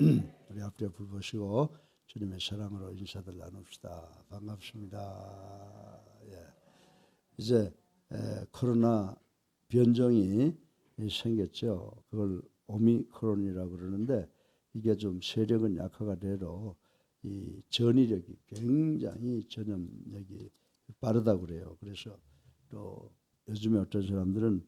우리 앞뒤에 불 보시고 주님의 사랑으로 인사들 나눕시다. 반갑습니다. 예. 이제 코로나 변종이 생겼죠. 그걸 오미크론이라고 그러는데 이게 좀 세력은 약화가 돼도 이 전이력이 굉장히 전염력이 빠르다고 그래요. 그래서 또 요즘에 어떤 사람들은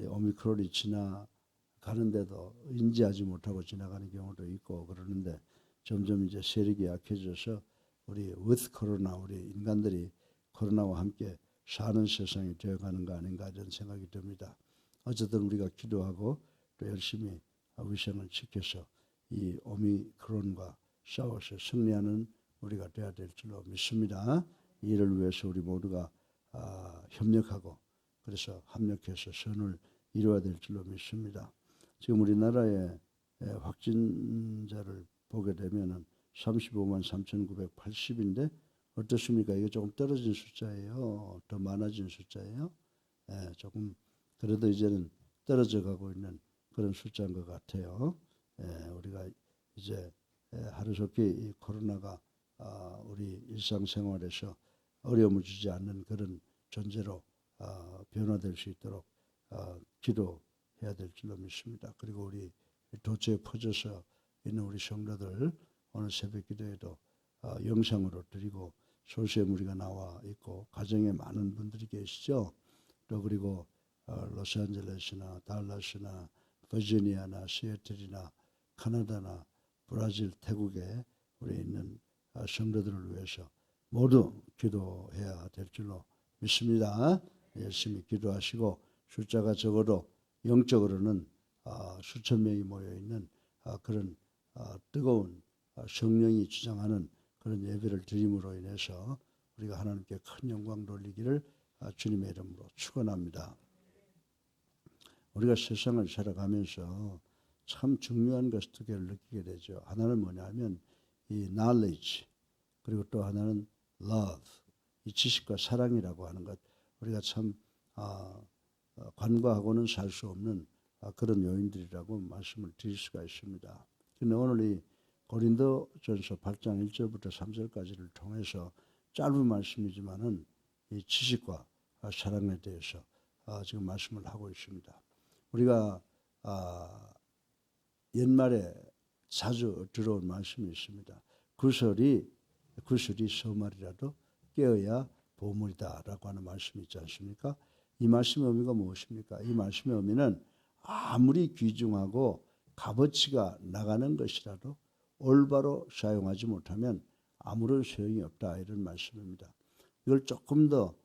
오미크론이 지나가는데도 인지하지 못하고 지나가는 경우도 있고 그러는데 점점 이제 세력이 약해져서 우리 with 코로나 우리 인간들이 코로나와 함께 사는 세상이 되어가는 거 아닌가 이런 생각이 듭니다. 어쨌든 우리가 기도하고 또 열심히 위생을 지켜서 이 오미크론과 싸워서 승리하는 우리가 되어야 될 줄로 믿습니다. 이를 위해서 우리 모두가 협력하고 그래서 합력해서 선을 이루어야 될 줄로 믿습니다. 지금 우리나라의 확진자를 보게 되면은 35만 3,980인데 어떻습니까? 이게 조금 떨어진 숫자예요. 더 많아진 숫자예요. 조금 그래도 이제는 떨어져 가고 있는 그런 숫자인 것 같아요. 우리가 이제 하루속히 이 코로나가 우리 일상생활에서 어려움을 주지 않는 그런 존재로 변화될 수 있도록 기도해야 될 줄로 믿습니다. 그리고 우리 도처에 퍼져서 있는 우리 성도들 오늘 새벽 기도에도 영상으로 드리고 소수의 무리가 나와 있고 가정에 많은 분들이 계시죠. 또 그리고 로스앤젤레스나 달라스나 버지니아나 시애틀이나 캐나다나 브라질, 태국에 우리 있는 성도들을 위해서 모두 기도해야 될 줄로 믿습니다. 열심히 기도하시고 숫자가 적어도 영적으로는 수천 명이 모여 있는 그런 뜨거운 성령이 주장하는 그런 예배를 드림으로 인해서 우리가 하나님께 큰 영광 돌리기를 주님의 이름으로 축원합니다. 우리가 세상을 살아가면서 참 중요한 것을 두 개를 느끼게 되죠. 하나는 뭐냐면 이 knowledge 그리고 또 하나는 love 이 지식과 사랑이라고 하는 것 우리가 참 관과하고는 살 수 없는 그런 요인들이라고 말씀을 드릴 수가 있습니다. 근데 오늘 이 고린도전서 8장 1절부터 3절까지를 통해서 짧은 말씀이지만은 이 지식과 사랑에 대해서 지금 말씀을 하고 있습니다. 우리가 옛말에 자주 들어온 말씀이 있습니다. 구슬이 서말이라도 깨어야 보물이다라고 하는 말씀이 있지 않습니까? 이 말씀의 의미가 무엇입니까? 이 말씀의 의미는 아무리 귀중하고 값어치가 나가는 것이라도 올바로 사용하지 못하면 아무런 소용이 없다 이런 말씀입니다. 이걸 조금 더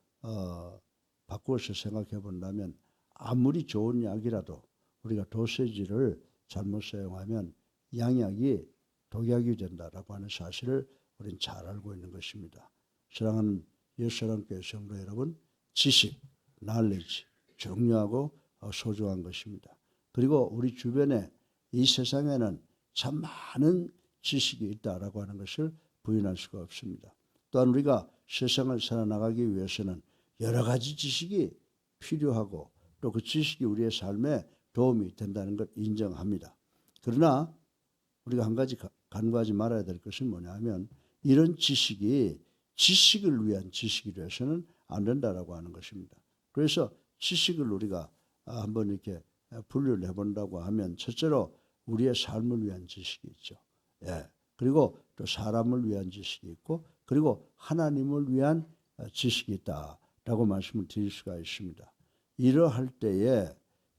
바꾸어서 생각해 본다면 아무리 좋은 약이라도 우리가 도세지를 잘못 사용하면 양약이 독약이 된다라고 하는 사실을 우리는 잘 알고 있는 것입니다. 사랑하는 옛사랑교회 성도 여러분, 지식, knowledge 중요하고 소중한 것입니다. 그리고 우리 주변에 이 세상에는 참 많은 지식이 있다라고 하는 것을 부인할 수가 없습니다. 또한 우리가 세상을 살아나가기 위해서는 여러 가지 지식이 필요하고 또 그 지식이 우리의 삶에 도움이 된다는 걸 인정합니다. 그러나 우리가 한 가지 간과하지 말아야 될 것은 뭐냐면 이런 지식이 지식을 위한 지식이 되어서는 안 된다라고 하는 것입니다. 그래서 지식을 우리가 한번 이렇게 분류를 해본다고 하면 첫째로 우리의 삶을 위한 지식이 있죠. 그리고 또 사람을 위한 지식이 있고 그리고 하나님을 위한 지식이 있다라고 말씀을 드릴 수가 있습니다. 이러할 때에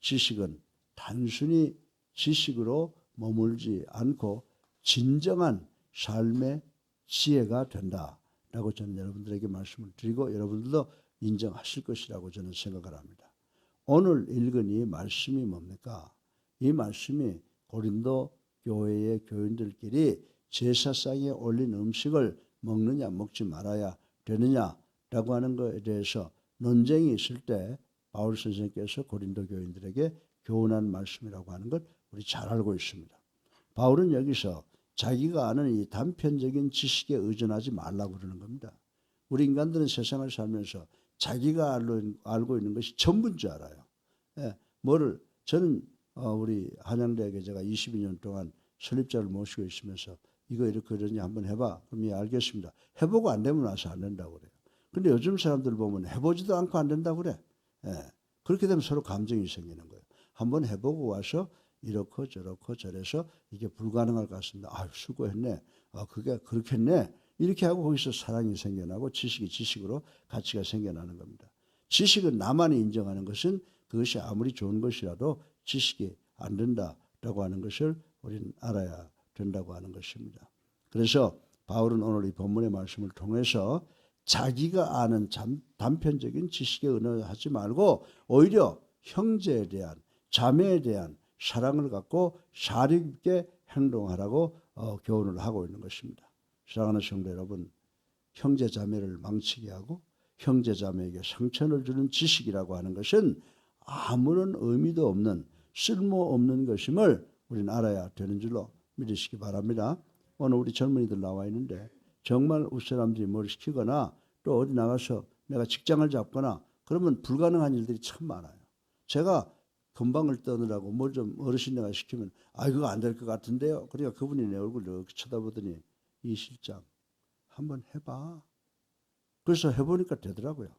지식은 단순히 지식으로 머물지 않고 진정한 삶의 지혜가 된다라고 저는 여러분들에게 말씀을 드리고 여러분들도 인정하실 것이라고 저는 생각을 합니다. 오늘 읽은 이 말씀이 뭡니까? 이 말씀이 고린도 교회의 교인들끼리 제사상에 올린 음식을 먹느냐 먹지 말아야 되느냐라고 하는 것에 대해서 논쟁이 있을 때 바울 선생님께서 고린도 교인들에게 교훈한 말씀이라고 하는 것 우리 잘 알고 있습니다. 바울은 여기서 자기가 아는 이 단편적인 지식에 의존하지 말라고 그러는 겁니다. 우리 인간들은 세상을 살면서 자기가 알고 있는 것이 전부인 줄 알아요. 저는 우리 한양대학에 제가 22년 동안 설립자를 모시고 있으면서 이거 이렇게 그러니 한번 해봐. 그럼 예, 알겠습니다. 해보고 안 되면 와서 안 된다고 그래요. 근데 요즘 사람들 보면 해보지도 않고 안 된다고 그래. 예. 그렇게 되면 서로 감정이 생기는 거예요. 한번 해보고 와서 이렇고 저렇고 저래서 이게 불가능할 것 같습니다. 아유, 수고했네. 아, 그게 그렇겠네. 이렇게 하고 거기서 사랑이 생겨나고 지식이 지식으로 가치가 생겨나는 겁니다. 지식은 나만이 인정하는 것은 그것이 아무리 좋은 것이라도 지식이 안 된다라고 하는 것을 우리는 알아야 된다고 하는 것입니다. 그래서 바울은 오늘 이 본문의 말씀을 통해서 자기가 아는 단편적인 지식에 의논하지 말고 오히려 형제에 대한 자매에 대한 사랑을 갖고 사력 있게 행동하라고 교훈을 하고 있는 것입니다. 사랑하는 성도 여러분, 형제 자매를 망치게 하고 형제 자매에게 상처를 주는 지식이라고 하는 것은 아무런 의미도 없는 쓸모없는 것임을 우리는 알아야 되는 줄로 믿으시기 바랍니다. 오늘 우리 젊은이들 나와 있는데 정말 우리 사람들이 뭘 시키거나 또 어디 나가서 내가 직장을 잡거나 그러면 불가능한 일들이 참 많아요. 제가 금방을 떠느라고 뭘 좀 어르신 내가 시키면 아 그거 안 될 것 같은데요. 그러니까 그분이 내 얼굴을 이렇게 쳐다보더니 이 실장 한번 해봐. 그래서 해보니까 되더라고요.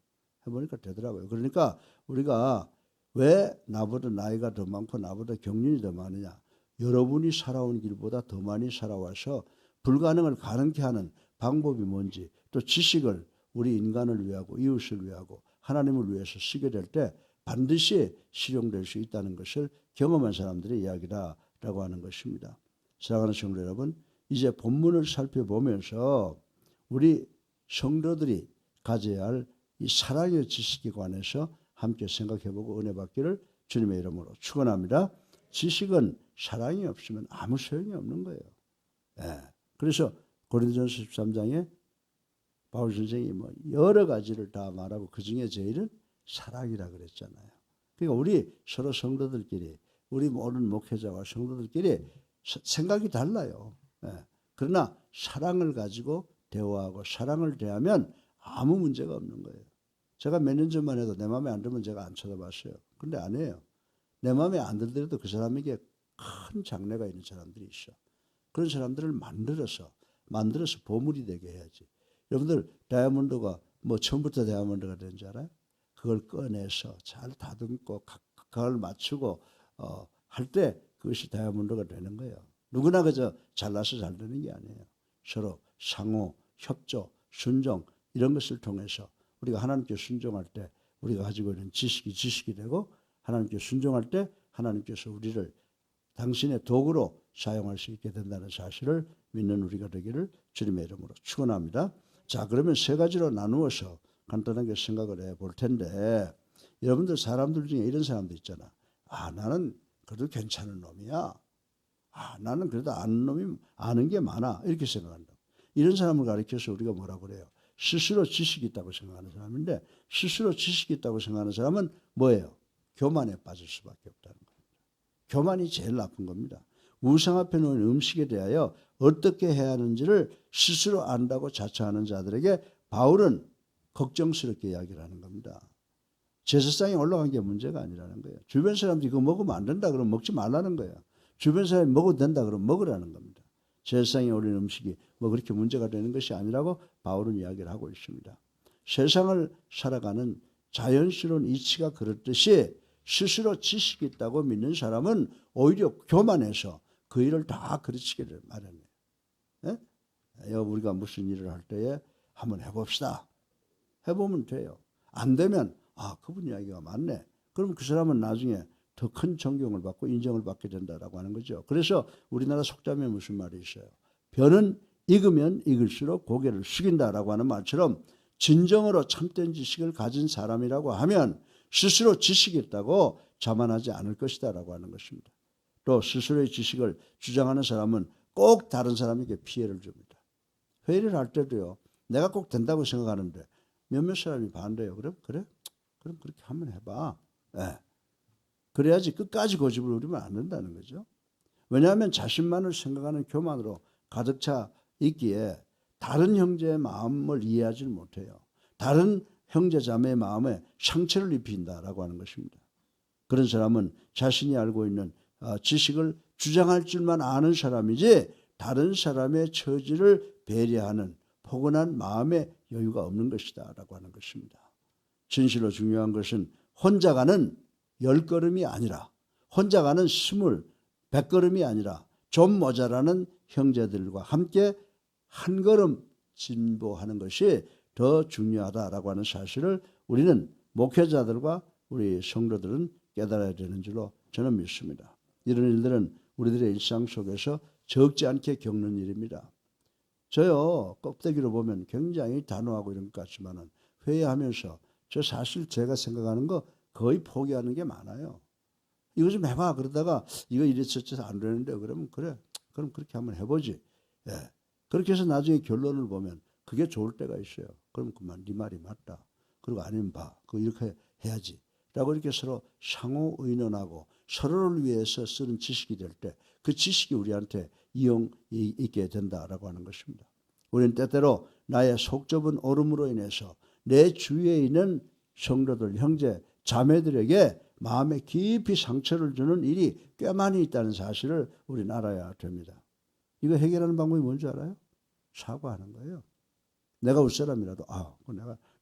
해보니까 되더라고요. 그러니까 우리가 왜 나보다 나이가 더 많고 나보다 경륜이 더 많으냐. 여러분이 살아온 길보다 더 많이 살아와서 불가능을 가능케 하는 방법이 뭔지 또 지식을 우리 인간을 위하고 이웃을 위하고 하나님을 위해서 쓰게 될 때 반드시 실용될 수 있다는 것을 경험한 사람들의 이야기다라고 하는 것입니다. 사랑하는 성도 여러분, 이제 본문을 살펴보면서 우리 성도들이 가져야 할 이 사랑의 지식에 관해서 함께 생각해보고 은혜 받기를 주님의 이름으로 축원합니다. 지식은 사랑이 없으면 아무 소용이 없는 거예요. 예. 그래서 고린도전서 13장에 바울 선생이 뭐 여러 가지를 다 말하고 그 중에 제일은 사랑이라 그랬잖아요. 그러니까 우리 서로 성도들끼리 우리 모든 목회자와 성도들끼리 생각이 달라요. 예. 그러나 사랑을 가지고 대화하고 사랑을 대하면 아무 문제가 없는 거예요. 제가 몇 년 전만 해도 내 마음에 안 들면 제가 안 쳐다봤어요. 근데 안 해요. 내 마음에 안 들더라도 그 사람에게 큰 장래가 있는 사람들이 있어. 그런 사람들을 만들어서 보물이 되게 해야지. 여러분들 다이아몬드가 뭐 처음부터 다이아몬드가 되는 줄 알아요? 그걸 꺼내서 잘 다듬고 각각을 맞추고 할 때 그것이 다이아몬드가 되는 거예요. 누구나 그저 잘나서 잘 되는 게 아니에요. 서로 상호, 협조, 순종 이런 것을 통해서 우리가 하나님께 순종할 때 우리가 가지고 있는 지식이 되고 하나님께 순종할 때 하나님께서 우리를 당신의 도구로 사용할 수 있게 된다는 사실을 믿는 우리가 되기를 주님의 이름으로 축원합니다. 자, 그러면 세 가지로 나누어서 간단하게 생각을 해볼 텐데 여러분들 사람들 중에 이런 사람도 있잖아. 아, 나는 그래도 괜찮은 놈이야. 아, 나는 그래도 아는 놈이 아는 게 많아. 이렇게 생각한다. 이런 사람을 가리켜서 우리가 뭐라고 그래요? 스스로 지식이 있다고 생각하는 사람인데 스스로 지식이 있다고 생각하는 사람은 뭐예요? 교만에 빠질 수밖에 없다는 겁니다. 교만이 제일 나쁜 겁니다. 우상 앞에 놓인 음식에 대하여 어떻게 해야 하는지를 스스로 안다고 자처하는 자들에게 바울은 걱정스럽게 이야기를 하는 겁니다. 제사상에 올라간 게 문제가 아니라는 거예요. 주변 사람들이 이거 먹으면 안 된다 그러면 먹지 말라는 거예요. 주변 사람이 먹어도 된다 그러면 먹으라는 겁니다. 제사상에 올린 음식이 뭐 그렇게 문제가 되는 것이 아니라고 바울은 이야기를 하고 있습니다. 세상을 살아가는 자연스러운 이치가 그렇듯이 스스로 지식이 있다고 믿는 사람은 오히려 교만해서 그 일을 다 그르치기를 마련해요. 예? 우리가 무슨 일을 할 때에 한번 해봅시다. 해보면 돼요. 안 되면 아 그분 이야기가 맞네. 그럼 그 사람은 나중에 더 큰 존경을 받고 인정을 받게 된다라고 하는 거죠. 그래서 우리나라 속담에 무슨 말이 있어요. 변은 익으면 익을수록 고개를 숙인다라고 하는 말처럼 진정으로 참된 지식을 가진 사람이라고 하면 스스로 지식이 있다고 자만하지 않을 것이다라고 하는 것입니다. 또 스스로의 지식을 주장하는 사람은 꼭 다른 사람에게 피해를 줍니다. 회의를 할 때도요. 내가 꼭 된다고 생각하는데 몇몇 사람이 반대해요. 그럼 그렇게 한번 해봐. 네. 그래야지 끝까지 고집을 부리면 안 된다는 거죠. 왜냐하면 자신만을 생각하는 교만으로 가득 차 있기에 다른 형제의 마음을 이해하지 못해요. 다른 형제 자매의 마음에 상처를 입힌다라고 하는 것입니다. 그런 사람은 자신이 알고 있는 지식을 주장할 줄만 아는 사람이지 다른 사람의 처지를 배려하는 포근한 마음의 여유가 없는 것이다 라고 하는 것입니다. 진실로 중요한 것은 혼자 가는 10걸음이 아니라 혼자 가는 100걸음이 아니라 좀 모자라는 형제들과 함께 한 걸음 진보하는 것이 더 중요하다라고 하는 사실을 우리는 목회자들과 우리 성도들은 깨달아야 되는 줄로 저는 믿습니다. 이런 일들은 우리들의 일상 속에서 적지 않게 겪는 일입니다. 저요 껍데기로 보면 굉장히 단호하고 이런 것 같지만은 회의하면서 저 사실 제가 생각하는 거 거의 포기하는 게 많아요. 이거 좀 해봐 그러다가 이거 이랬었지 안 되는데 그러면 그래 그럼 그렇게 한번 해보지. 예. 그렇게 해서 나중에 결론을 보면 그게 좋을 때가 있어요. 그럼 그만 네 말이 맞다. 그리고 아니면 봐. 그거 이렇게 해야지. 라고 이렇게 서로 상호 의논하고 서로를 위해서 쓰는 지식이 될 때 그 지식이 우리한테 이용 있게 된다라고 하는 것입니다. 우리는 때때로 나의 속 좁은 얼음으로 인해서 내 주위에 있는 성도들, 형제, 자매들에게 마음에 깊이 상처를 주는 일이 꽤 많이 있다는 사실을 우리는 알아야 됩니다. 이거 해결하는 방법이 뭔지 알아요? 사과하는 거예요. 내가 윗사람이라도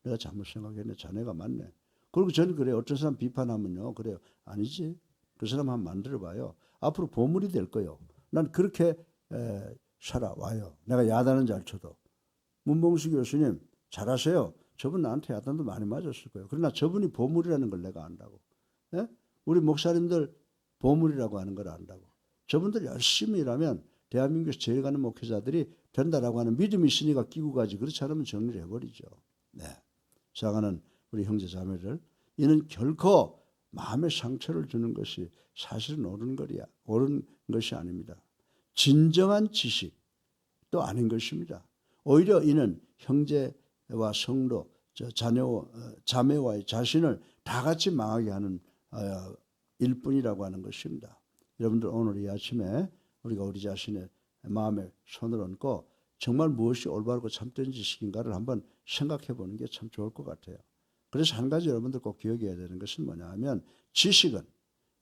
내가 잘못 생각했네. 자네가 맞네. 그리고 저는 그래요. 어떤 사람 비판하면요. 그래요. 아니지. 그 사람 한번 만들어봐요. 앞으로 보물이 될 거예요. 난 그렇게 살아와요. 내가 야단은 잘 쳐도. 문봉수 교수님 잘하세요. 저분 나한테 야단도 많이 맞았을 거예요. 그러나 저분이 보물이라는 걸 내가 안다고. 예? 우리 목사님들 보물이라고 하는 걸 안다고. 저분들 열심히 일하면 대한민국에서 제일 가는 목회자들이 된다라고 하는 믿음이 있으니까 끼고 가지. 그렇지 않으면 정리를 해버리죠. 네. 사랑하는 우리 형제 자매들, 이는 결코 마음의 상처를 주는 것이 사실은 옳은 것이 아닙니다. 진정한 지식도 아닌 것입니다. 오히려 이는 형제와 성도, 자매와의 자신을 다 같이 망하게 하는 일뿐이라고 하는 것입니다. 여러분들 오늘 이 아침에 우리가 우리 자신의 마음에 손을 얹고 정말 무엇이 올바르고 참된 지식인가를 한번 생각해 보는 게 참 좋을 것 같아요. 그래서 한 가지 여러분들 꼭 기억해야 되는 것은 뭐냐 하면 지식은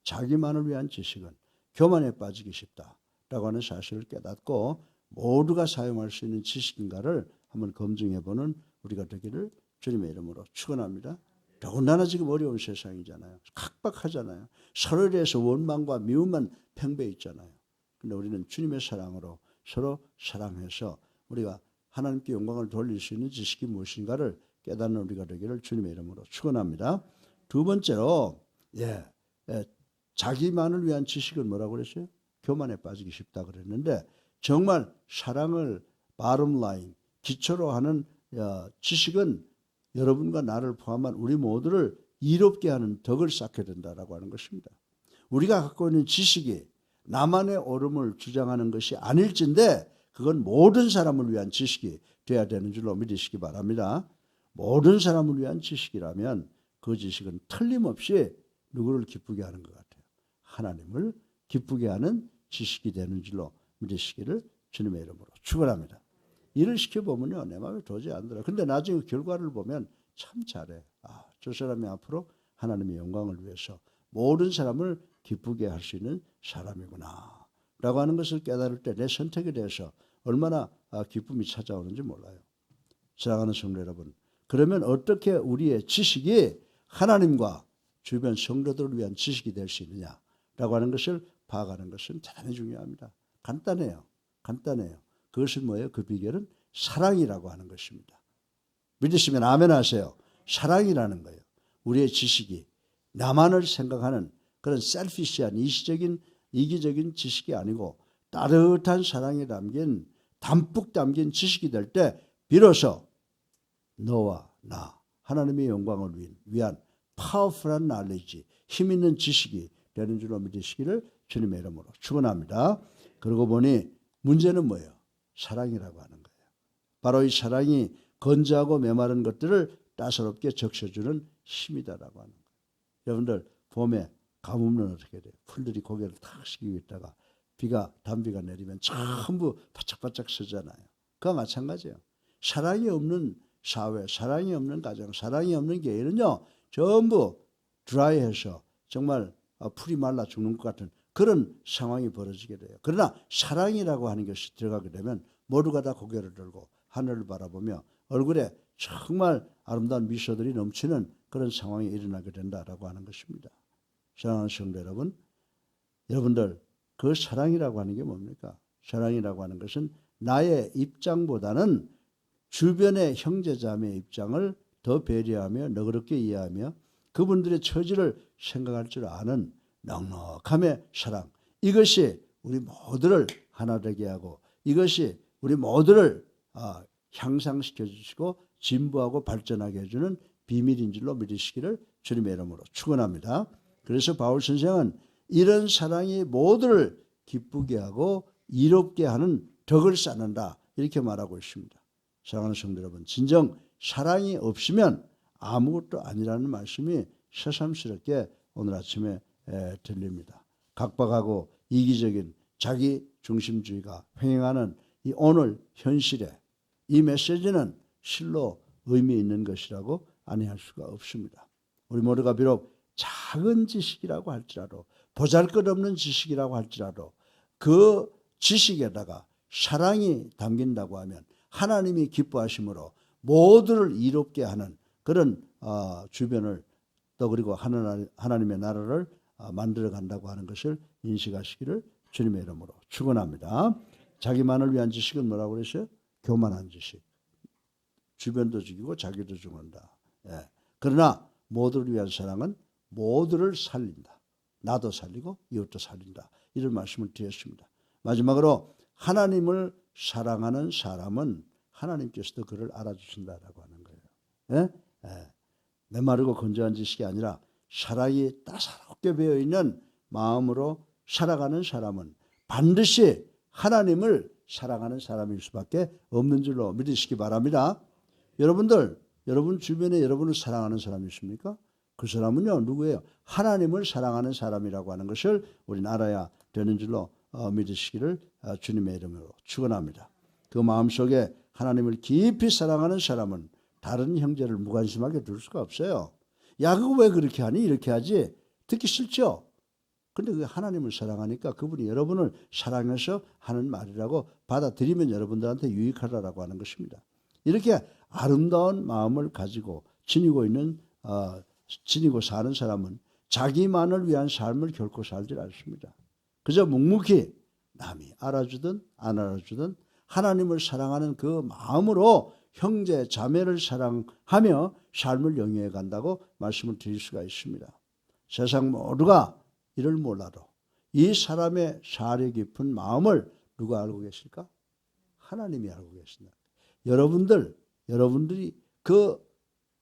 자기만을 위한 지식은 교만에 빠지기 쉽다라고 하는 사실을 깨닫고 모두가 사용할 수 있는 지식인가를 한번 검증해 보는 우리가 되기를 주님의 이름으로 축원합니다. 더군다나 지금 어려운 세상이잖아요. 각박하잖아요. 서로에 대해서 원망과 미움만 팽배해 있잖아요. 그런데 우리는 주님의 사랑으로 서로 사랑해서 우리가 하나님께 영광을 돌릴 수 있는 지식이 무엇인가를 깨닫는 우리가 되기를 주님의 이름으로 축원합니다. 두 번째로 자기만을 위한 지식은 뭐라고 그랬어요? 교만에 빠지기 쉽다 그랬는데 정말 사랑을 bottom line 기초로 하는 지식은 여러분과 나를 포함한 우리 모두를 이롭게 하는 덕을 쌓게 된다라고 하는 것입니다. 우리가 갖고 있는 지식이 나만의 옳음을 주장하는 것이 아닐진데 그건 모든 사람을 위한 지식이 되어야 되는 줄로 믿으시기 바랍니다. 모든 사람을 위한 지식이라면 그 지식은 틀림없이 누구를 기쁘게 하는 것 같아요. 하나님을 기쁘게 하는 지식이 되는 줄로 믿으시기를 주님의 이름으로 축원합니다. 일을 시켜보면요 내 마음에 도저히 안 들어요. 근데 나중에 결과를 보면 참 잘해. 저 사람이 앞으로 하나님의 영광을 위해서 모든 사람을 기쁘게 할 수 있는 사람이구나 라고 하는 것을 깨달을 때 내 선택에 대해서 얼마나 기쁨이 찾아오는지 몰라요. 사랑하는 성도 여러분, 그러면 어떻게 우리의 지식이 하나님과 주변 성도들을 위한 지식이 될 수 있느냐라고 하는 것을 파악하는 것은 대단히 중요합니다. 간단해요. 그것은 뭐예요? 그 비결은 사랑이라고 하는 것입니다. 믿으시면 아멘 하세요. 사랑이라는 거예요. 우리의 지식이 나만을 생각하는 그런 셀피시한 이기적인 지식이 아니고 따뜻한 사랑이 담뿍 담긴 지식이 될 때 비로소 너와 나 하나님의 영광을 위한 파워풀한 knowledge, 힘 있는 지식이 되는 줄로 믿으시기를 주님의 이름으로 축원합니다. 그러고 보니 문제는 뭐예요? 사랑이라고 하는 거예요. 바로 이 사랑이 건조하고 메마른 것들을 따사롭게 적셔주는 힘이다라고 하는 거예요. 여러분들 봄에 가뭄은 어떻게 돼요? 풀들이 고개를 탁 숙이고 있다가 단비가 내리면 전부 바짝바짝 서잖아요. 그와 마찬가지예요. 사랑이 없는 사회, 사랑이 없는 가정, 사랑이 없는 교회는요 전부 드라이해서 정말 풀이 말라 죽는 것 같은 그런 상황이 벌어지게 돼요. 그러나 사랑이라고 하는 것이 들어가게 되면 모두가 다 고개를 들고 하늘을 바라보며 얼굴에 정말 아름다운 미소들이 넘치는 그런 상황이 일어나게 된다라고 하는 것입니다. 사랑하는 성도 여러분, 여러분들 그 사랑이라고 하는 게 뭡니까? 사랑이라고 하는 것은 나의 입장보다는 주변의 형제자매의 입장을 더 배려하며 너그럽게 이해하며 그분들의 처지를 생각할 줄 아는 넉넉함의 사랑. 이것이 우리 모두를 하나 되게 하고 이것이 우리 모두를 향상시켜 주시고 진보하고 발전하게 해주는 비밀인 줄로 믿으시기를 주님의 이름으로 축원합니다. 그래서 바울 선생은 이런 사랑이 모두를 기쁘게 하고 이롭게 하는 덕을 쌓는다 이렇게 말하고 있습니다. 사랑하는 성도 여러분, 진정 사랑이 없으면 아무것도 아니라는 말씀이 새삼스럽게 오늘 아침에 들립니다. 각박하고 이기적인 자기 중심주의가 횡행하는 이 오늘 현실에 이 메시지는 실로 의미 있는 것이라고 아니할 수가 없습니다. 우리 모두가 비록 작은 지식이라고 할지라도 보잘것없는 지식이라고 할지라도 그 지식에다가 사랑이 담긴다고 하면 하나님이 기뻐하심으로 모두를 이롭게 하는 그런 주변을 또 그리고 하나님의 나라를 만들어 간다고 하는 것을 인식하시기를 주님의 이름으로 축원합니다. 자기만을 위한 지식은 뭐라고 그랬어요? 교만한 지식. 주변도 죽이고 자기도 죽는다. 예. 그러나 모두를 위한 사랑은 모두를 살린다. 나도 살리고 이웃도 살린다. 이런 말씀을 드렸습니다. 마지막으로 하나님을 사랑하는 사람은 하나님께서도 그를 알아주신다라고 하는 거예요. 예? 예. 메마르고 건조한 지식이 아니라 사랑이 따사롭게 배어있는 마음으로 살아가는 사람은 반드시 하나님을 사랑하는 사람일 수밖에 없는 줄로 믿으시기 바랍니다. 여러분들, 여러분 주변에 여러분을 사랑하는 사람이 있습니까? 그 사람은요, 누구예요? 하나님을 사랑하는 사람이라고 하는 것을 우리는 알아야 되는 줄로 믿으시기를 주님의 이름으로 축원합니다. 그 마음속에 하나님을 깊이 사랑하는 사람은 다른 형제를 무관심하게 둘 수가 없어요. 야, 그거 왜 그렇게 하니? 이렇게 하지? 듣기 싫죠? 근데 그 하나님을 사랑하니까 그분이 여러분을 사랑해서 하는 말이라고 받아들이면 여러분들한테 유익하다라고 하는 것입니다. 이렇게 아름다운 마음을 가지고 지니고 사는 사람은 자기만을 위한 삶을 결코 살지 않습니다. 그저 묵묵히 남이 알아주든 안 알아주든 하나님을 사랑하는 그 마음으로 형제 자매를 사랑하며 삶을 영위해 간다고 말씀을 드릴 수가 있습니다. 세상 모두가 이를 몰라도 이 사람의 사려 깊은 마음을 누가 알고 계실까? 하나님이 알고 계신다. 여러분들이 그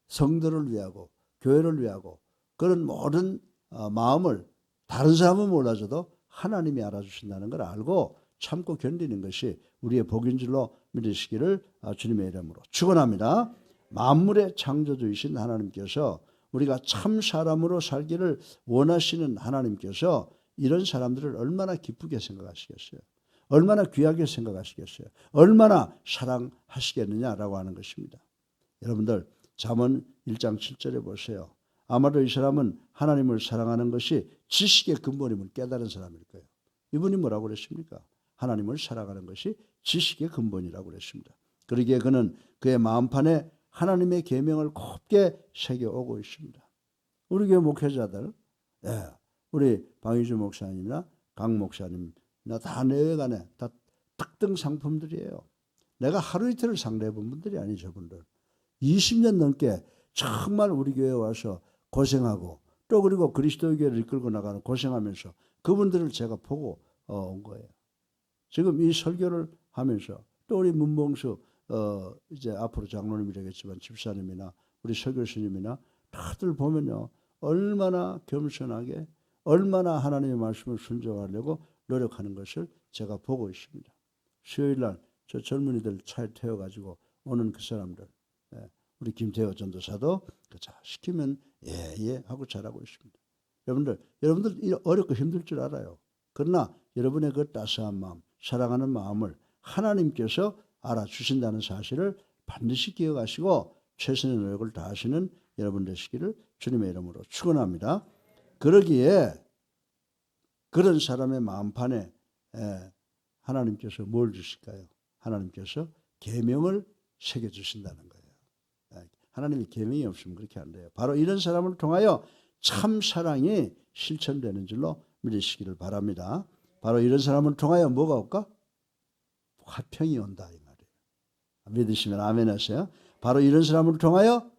성도를 위하고 교회를 위하고 그런 모든 마음을 다른 사람은 몰라줘도 하나님이 알아주신다는 걸 알고 참고 견디는 것이 우리의 복인 줄로 믿으시기를 주님의 이름으로 축원합니다. 만물의 창조주이신 하나님께서 우리가 참 사람으로 살기를 원하시는 하나님께서 이런 사람들을 얼마나 기쁘게 생각하시겠어요? 얼마나 귀하게 생각하시겠어요? 얼마나 사랑하시겠느냐라고 하는 것입니다. 여러분들 잠언 1장 7절에 보세요. 아마도 이 사람은 하나님을 사랑하는 것이 지식의 근본임을 깨달은 사람일 거예요. 이분이 뭐라고 그랬습니까? 하나님을 사랑하는 것이 지식의 근본이라고 그랬습니다. 그러기에 그는 그의 마음판에 하나님의 계명을 곱게 새겨오고 있습니다. 우리 교회 목회자들, 우리 방희주 목사님이나 강 목사님이나 다 내외간에 다 특등 상품들이에요. 내가 하루 이틀을 상대해 본 분들이 아니죠. 저분들 20년 넘게 정말 우리 교회에 와서 고생하고 또 그리고 그리스도의 교회를 이끌고 나가는 고생하면서 그분들을 제가 보고 온 거예요. 지금 이 설교를 하면서 또 우리 문봉수 이제 앞으로 장로님이 되겠지만 집사님이나 우리 설교수님이나 다들 보면요 얼마나 겸손하게 얼마나 하나님의 말씀을 순종하려고 노력하는 것을 제가 보고 있습니다. 수요일 날 저 젊은이들 차에 태워가지고 오는 그 사람들, 우리 김태호 전도사도 자 시키면 예 하고 잘하고 있습니다. 여러분들 어렵고 힘들 줄 알아요. 그러나 여러분의 그 따스한 마음, 사랑하는 마음을 하나님께서 알아주신다는 사실을 반드시 기억하시고 최선의 노력을 다하시는 여러분 되시기를 주님의 이름으로 축원합니다. 그러기에 그런 사람의 마음판에 하나님께서 뭘 주실까요? 하나님께서 계명을 새겨주신다는 거예요. 하나님이 계명이 없으면 그렇게 안 돼요. 바로 이런 사람을 통하여 참 사랑이 실천되는 줄로 믿으시기를 바랍니다. 바로 이런 사람을 통하여 뭐가 올까? 화평이 온다 이 말이에요. 믿으시면 아멘 하세요. 바로 이런 사람을 통하여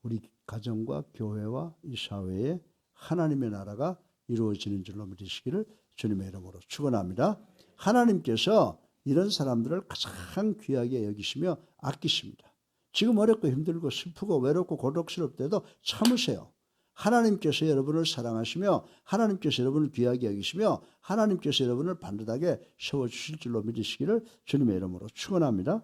우리 가정과 교회와 이 사회에 하나님의 나라가 이루어지는 줄로 믿으시기를 주님의 이름으로 축원합니다. 하나님께서 이런 사람들을 가장 귀하게 여기시며 아끼십니다. 지금 어렵고 힘들고 슬프고 외롭고 고독스럽대도 참으세요. 하나님께서 여러분을 사랑하시며 하나님께서 여러분을 귀하게 여기시며 하나님께서 여러분을 반듯하게 세워주실 줄로 믿으시기를 주님의 이름으로 축원합니다.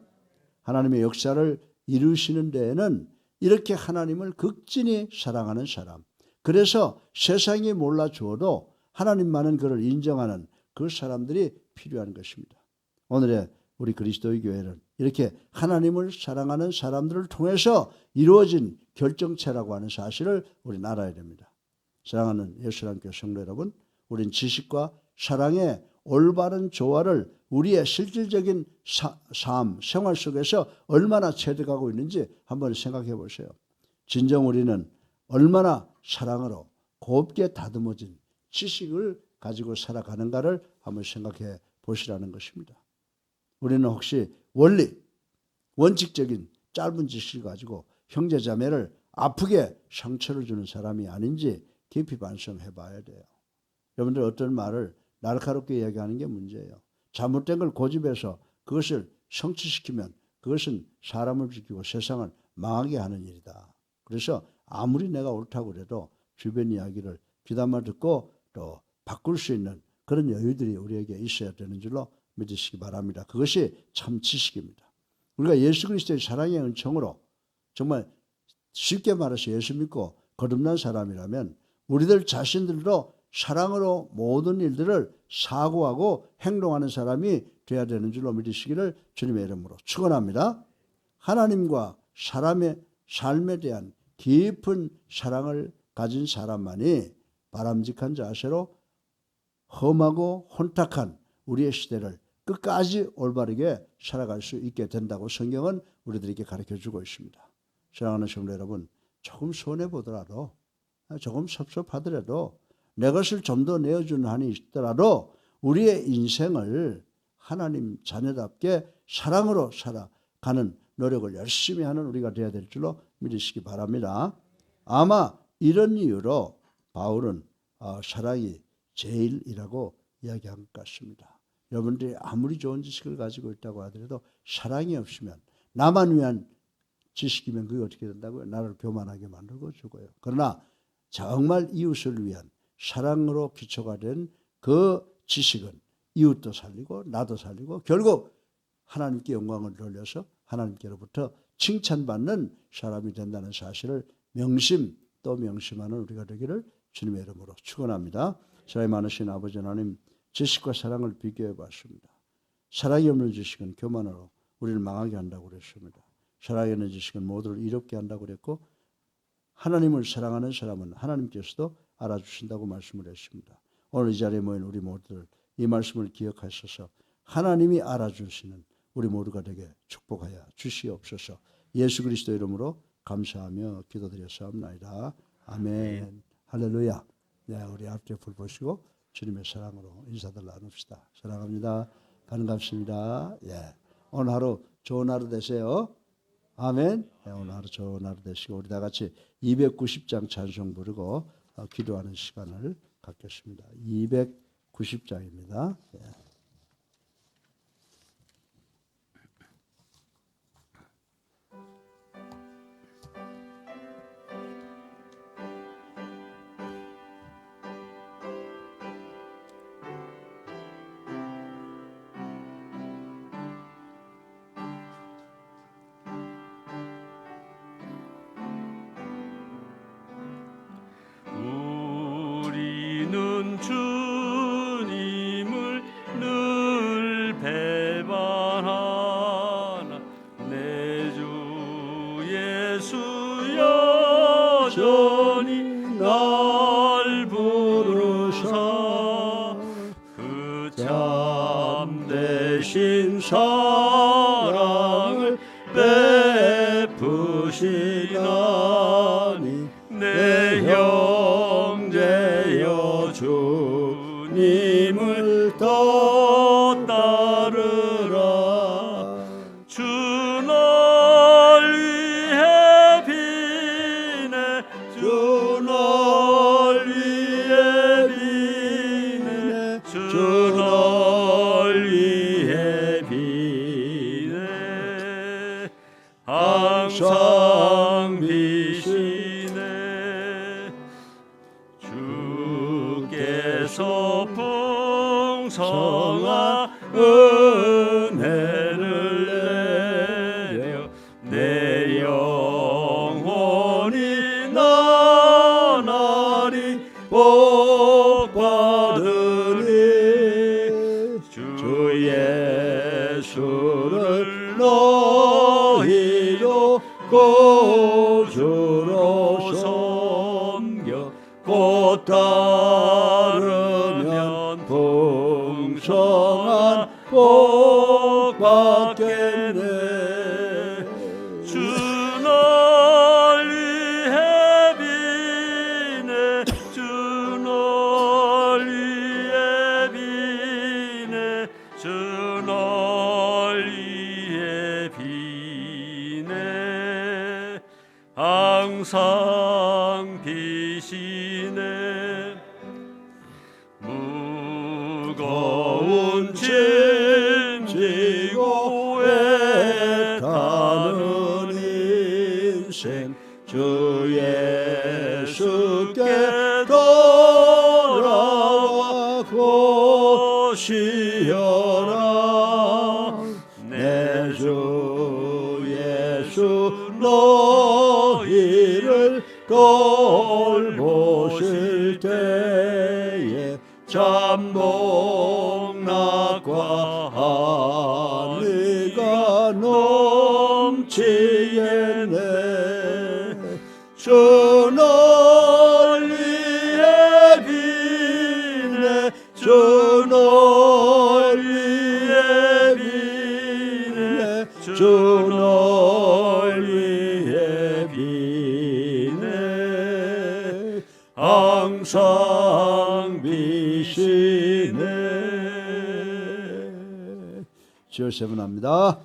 하나님의 역사를 이루시는 데에는 이렇게 하나님을 극진히 사랑하는 사람, 그래서 세상이 몰라주어도 하나님만은 그를 인정하는 그 사람들이 필요한 것입니다. 오늘의 우리 그리스도의 교회는 이렇게 하나님을 사랑하는 사람들을 통해서 이루어진 결정체라고 하는 사실을 우리는 알아야 됩니다. 사랑하는 예수님께 성도 여러분, 우린 지식과 사랑의 올바른 조화를 우리의 실질적인 삶, 생활 속에서 얼마나 체득하고 있는지 한번 생각해 보세요. 진정 우리는 얼마나 사랑으로 곱게 다듬어진 지식을 가지고 살아가는가를 한번 생각해 보시라는 것입니다. 우리는 혹시 원칙적인 짧은 지식을 가지고 형제자매를 아프게 상처를 주는 사람이 아닌지 깊이 반성해 봐야 돼요. 여러분들 어떤 말을 날카롭게 이야기하는 게 문제예요. 잘못된 걸 고집해서 그것을 성취시키면 그것은 사람을 지키고 세상을 망하게 하는 일이다. 그래서 아무리 내가 옳다고 그래도 주변 이야기를 귀담아 듣고 또 바꿀 수 있는 그런 여유들이 우리에게 있어야 되는 줄로 믿으시기 바랍니다. 그것이 참 지식입니다. 우리가 예수 그리스도의 사랑의 은총으로 정말 쉽게 말해서 예수 믿고 거듭난 사람이라면 우리들 자신들도 사랑으로 모든 일들을 사고하고 행동하는 사람이 되어야 되는 줄로 믿으시기를 주님의 이름으로 축원합니다. 하나님과 사람의 삶에 대한 깊은 사랑을 가진 사람만이 바람직한 자세로 험하고 혼탁한 우리의 시대를 끝까지 올바르게 살아갈 수 있게 된다고 성경은 우리들에게 가르쳐주고 있습니다. 사랑하는 성도 여러분, 조금 손해보더라도 조금 섭섭하더라도 내 것을 좀 더 내어주는 한이 있더라도 우리의 인생을 하나님 자녀답게 사랑으로 살아가는 노력을 열심히 하는 우리가 되어야 될 줄로 믿으시기 바랍니다. 아마 이런 이유로 바울은 사랑이 제일이라고 이야기한 것 같습니다. 여러분들이 아무리 좋은 지식을 가지고 있다고 하더라도 사랑이 없으면 나만 위한 지식이면 그게 어떻게 된다고요? 나를 교만하게 만들고 죽어요. 그러나 정말 이웃을 위한 사랑으로 기초가 된 그 지식은 이웃도 살리고 나도 살리고 결국 하나님께 영광을 돌려서 하나님께로부터 칭찬받는 사람이 된다는 사실을 명심 또 명심하는 우리가 되기를 주님의 이름으로 축원합니다. 사랑이 많으신 아버지 하나님, 지식과 사랑을 비교해 봤습니다. 사랑이 없는 지식은 교만으로 우리를 망하게 한다고 그랬습니다. 사랑이 없는 지식은 모두를 이롭게 한다고 그랬고 하나님을 사랑하는 사람은 하나님께서도 알아주신다고 말씀을 했습니다. 오늘 이 자리에 모인 우리 모두들 이 말씀을 기억하셔서 하나님이 알아주시는 우리 모두가 되게 축복하여 주시옵소서. 예수 그리스도 이름으로 감사하며 기도드렸사옵나이다. 아멘. 할렐루야. 네, 우리 앞뒤에 불 보시고 주님의 사랑으로 인사들 나눕시다. 사랑합니다. 반갑습니다. 예. 오늘 하루 좋은 하루 되세요. 아멘. 네, 오늘 하루 좋은 하루 되시고 우리 다 같이 290장 찬송 부르고 기도하는 시간을 갖겠습니다. 290장입니다. 예. 우리는 주님을 사랑을 베푸시나니 내 형제여 주님을 더 따르라. 주 널 위해 비네 주 널 위해 비네 주 널 위해 비네 항상 비시네. 주께서 풍성한 은혜를 내려 내 영혼이 나날이 복받으니 주 예수를 너희로 구주로 섬겨 곧 따르면 풍성한 복 받겠네. 주 널 위해 비네 주 널 위해 비네 주 널 위해 비네 항상 비시네. 무거운 짐 지고 애타는 인생 주 예수께 돌아와 고시어라. 내 주 예수 너희를 돌보실 때에 잠복락과 한이가 넘치겠네. 주 널 위해 비네 주 널 위해 비네 주 널 위해 비네 항상 비시네. 주여 세분합니다.